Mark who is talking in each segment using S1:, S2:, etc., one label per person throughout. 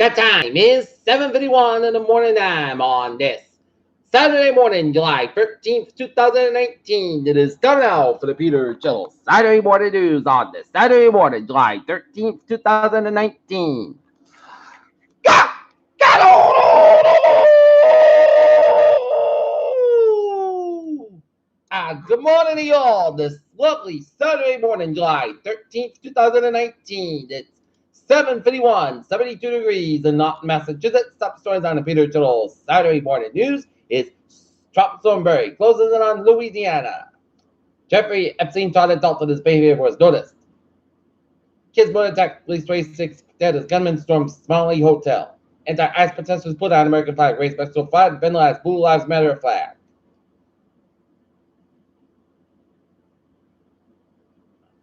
S1: The time is 7:51 in the morning time on this Saturday morning, July 13th, 2019. It is time now for the Peter Channel Saturday morning news on this Saturday morning, July 13th, 2019. Good morning to y'all this lovely Saturday morning, July 13th, 2019. It's 7:51, 72 degrees in Norton, Massachusetts. Top stories on the Peter Channel Saturday morning news is Trump Thornberry closes in on Louisiana. Jeffrey Epstein thought adult his behavior was noticed. Kids motor attack, police 26 dead as gunmen storm Smalley Hotel. Anti-ICE protesters put on American flag, race Mexico flag, vandalized Blue Lives Matter flag.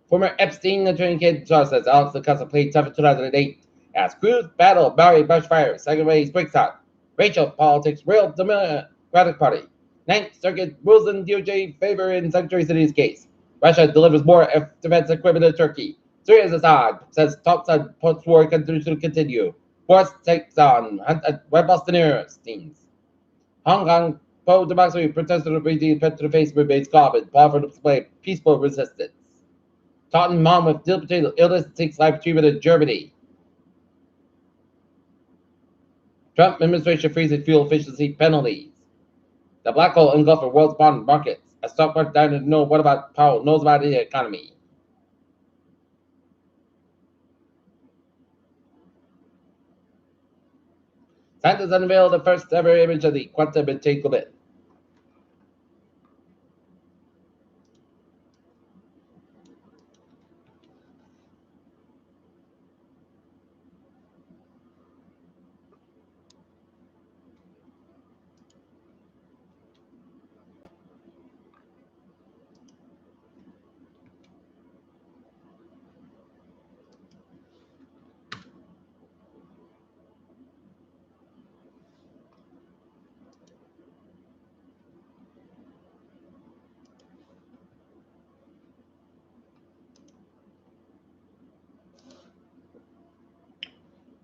S1: Former Epstein attorney Kate Charles says Alex Acosta played tough in 2008 as Cruz battle Barry Bushfire, second race breaks out. Rachel politics real Democratic Party. Ninth Circuit rules in DOJ favor in Secretary City's case. Russia delivers more defense equipment to Turkey. Syria's Assad says talks on post-war continue to continue. Force takes on Web Bostonians. Hong Kong pro-democracy protesters breathing pet to the face remains common. Paul for display peaceful resistance. Taunton mom with debilitating illness takes life treatment in Germany. Trump administration freezes fuel efficiency penalties. The black hole engulfed the world's bond markets. A stock market down to know what about Powell knows about the economy. Scientists unveiled the first ever image of the quantum entanglement.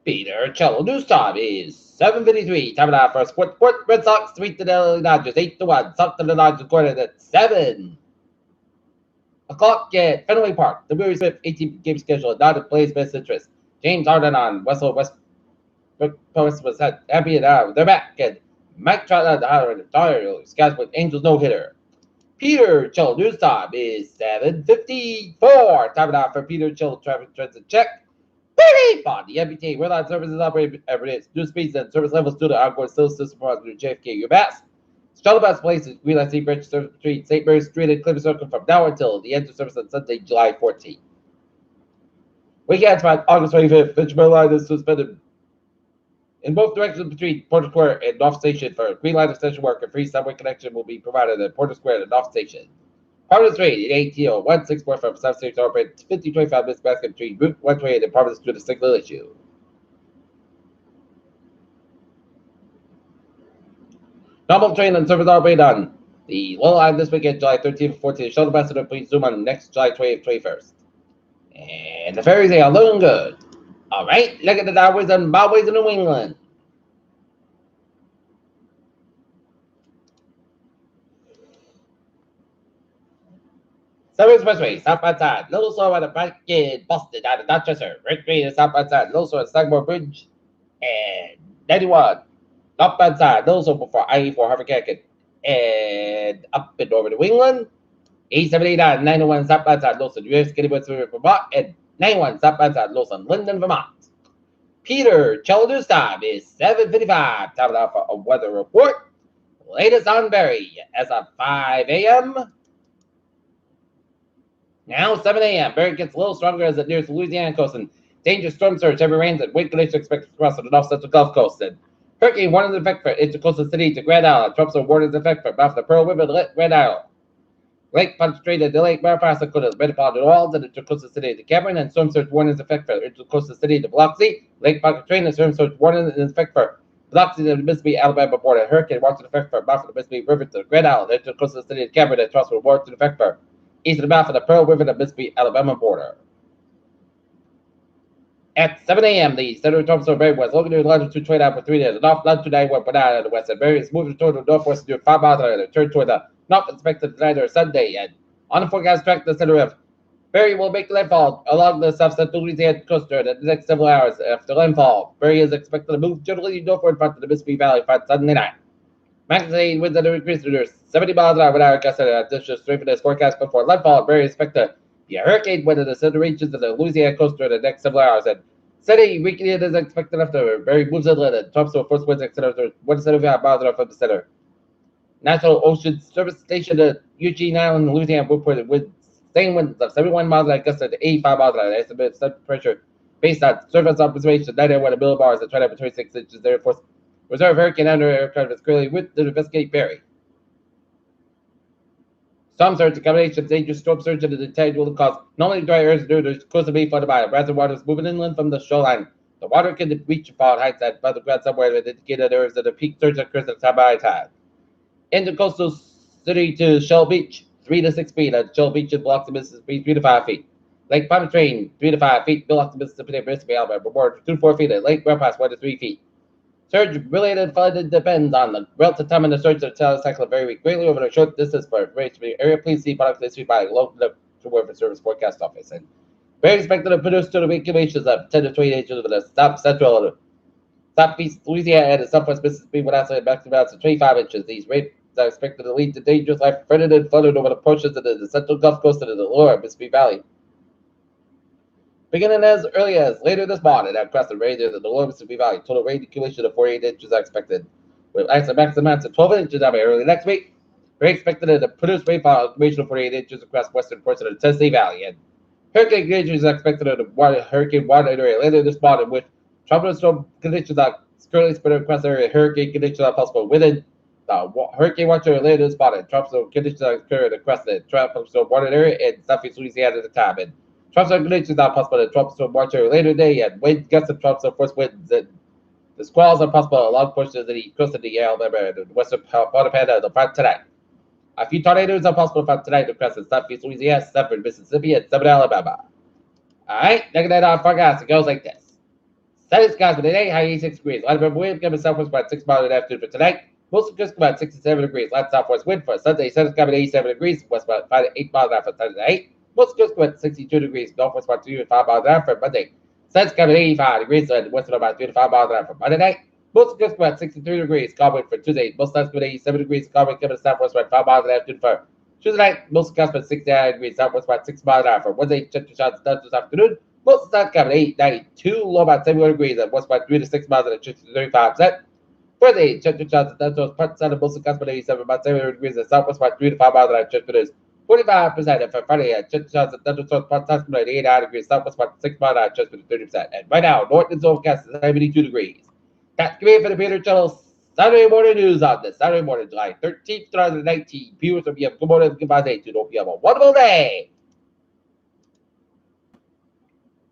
S1: Peter Cello news time is 7:53. Time now for Sport. Red Sox defeat the LA Dodgers 8-1. Sox to the Dodgers recorded at 7 o'clock at Fenway Park. The Brewers Smith 18-game schedule not in play's best interest. James Harden on West Post was happy and they're back. And Mike Trout on the Dodgers scouts with Angels no hitter. Peter Cello news time is 7:54. Time now for Peter Cello traffic transit check. On the MBTA, Redline services operate every day. New speeds and service levels due to ongoing still system problems through JFK. Your best. Shuttle bus places Green Line State Bridge service between St. Mary's Street and Clifford Circle from now until the end of service on Sunday, July 14th. Weekends by August 25th, Fitchburg Line is suspended in both directions between Porter Square and North Station for Green Line extension work. A free subway connection will be provided at Porter Square and North Station. Providence Street in ATO 164 from South State to operate 5025 Miss Basket between Route 128 and Providence to the signal issue. Normal train and service operate on the low line this weekend, July 13th and 14th. Shuttle bus and please zoom on next July 20th, 21st. And the ferries are looking good. All right, look at the Dodgers and Bobways in New England. Southern Expressway, southbound side, Little Slow at the back in Boston, down to Dorchester, Red Street, southbound side, Little Slow at Sagamore Bridge, and 91, northbound side, Little Slow before I-84 Harvard Connecticut, and up and over to New England, 8789, 91 southbound side, Lawson, US Getty West River, Vermont, and 91 southbound side, Lawson, Linden, Vermont. Peter Cello news time is 7:55. Time now for a weather report. Latest on Barry as of 5 a.m. Now 7 a.m. Barry gets a little stronger as it nears the Louisiana coast and dangerous storm surge, heavy rains, and wind conditions expected to cross the north central Gulf Coast. And hurricane warning effect for Intercoastal City to Grand Island. Trump's warning effect for mouth of the Pearl River to Grand Island. Lake Pontchartrain to Lake Marapasa to Metropolitan New Orleans and Intercoastal City to Cameron, and storm surge warnings effect for Intercoastal City to Biloxi. Lake Pontchartrain and storm surge warning in effect for Biloxi to the Mississippi Alabama border. Hurricane warning in effect for mouth of the Mississippi River to Grand Island. Intercoastal City to Cameron and Trump's warning in effect for east of the mouth of the Pearl River to Mississippi Alabama border. At 7 a.m., the center of Thompson Bay was looking to longitude 29 for 3 days, and off longitude 91.9 on the west, and various moving toward the northwest near 5 miles an hour, and turn toward the north expected tonight or Sunday. And on the forecast track, the center of Barry will make landfall along the south central Louisiana coast during the next several hours after landfall. Barry is expected to move generally northward front of the Mississippi Valley by Sunday night. Maximum winds at increase to 70 miles an hour with our gust and additional strength in this forecast before landfall. Barry is expected to be a hurricane wind in the southern regions of the Louisiana coast during the next several hours. And steady weakening is expected after Barry moves inland and drops to a force winds extended to 175 miles an hour from the center. National Ocean Service Station at Eugene Island, Louisiana, reported with same winds of 71 miles an hour, gusts to 85 miles an hour. Estimated sun pressure based on surface observation, 91 millibars and 26 inches. The Air Force Reserve Hurricane Under aircraft is currently with the investigate Barry. Storm surge, a combination of dangerous storm surge and the tide will cause normally dry areas due to coastal being flooded by reservoirs moving inland from the shoreline. The water can reach about heights at above the ground somewhere that indicate that areas that the peak surge occurs at high tide. In the coastal city to Shell Beach, 3 to 6 feet. At Shell Beach in Biloxi, Mississippi, 3 to 5 feet. Lake Pontchartrain, 3 to 5 feet. Biloxi, Mississippi, Alabama, more 2 to 4 feet. At Lake Belfast, 1 to 3 feet. Surge-related flooding depends on the relative time and the surge of the cycle vary greatly over a short distance. For information for the area, please see Biloxi History by local weather service forecast office. And very expected to produce to the accumulations of 10 to 20 inches of the south central, southeast Louisiana, and the southwest Mississippi, with outside maximum amounts of 25 inches. These rates are expected to lead to dangerous life threatened and flooded over the portions of the central Gulf Coast and the lower Mississippi Valley. Beginning as early as later this morning across the range of the lower Mississippi Valley, total rain accumulation of 48 inches are expected, with maximum amounts of 12 inches by early next week. We're expected to produce rainfall accumulation of 48 inches across western portions of the Tennessee Valley, and hurricane conditions are expected to hurricane water area later this morning, with tropical storm conditions are currently spread across the area. Hurricane conditions are possible within the hurricane watcher later this morning. Tropical conditions are occurring across the tropical storm water area in southeast Louisiana at the time, and tropical conditions are possible in tropical storm watcher later today, and wind gusts of tropical force winds and the squalls are possible along portions of the coast of the Alabama and the western part of Panama front tonight. A few tornadoes are possible from tonight across the southeast Louisiana, southern Mississippi, and southern Alabama. All right, looking at our forecast, it goes like this. Sunny skies for today, high 86 degrees. Light wind will give southwest about 6 miles an afternoon for tonight. Most of the coast about 67 degrees. Light southwest wind for Sunday. Sunny skies at 87 degrees. West about 5 to 8 miles an hour for Sunday night. Most of the coast about 62 degrees. Northwest about 3 to 5 miles an hour for Monday. Sunny skies at 85 degrees. And west about 3 to 5 miles an hour for Monday night. Most of the coast about 63 degrees. Calm wind for Tuesday. Most of the coast 87 degrees. Calm wind coming southwest about 5 miles an afternoon for Tuesday night. Most of the coast about 69 degrees. Southwest about 6 miles an hour for Wednesday. Central shots this afternoon. Most of the time, 892, low about 71 degrees, and west about 3 to 6 miles, and a chance of 35%. Friday, central shots at part south of most of the about 87, about 71 degrees, and southwest about 3 to 5 miles, and a chance of 45%. And for Friday, central shots at part south about 89 degrees, southwest about 6 miles, and a chance of 30%. And right now, north is overcast at 72 degrees. That's me for the Peter Channel Saturday morning news on this Saturday morning, July 13th, 2019. Viewers of good morning, goodbye day to hope you have a wonderful day.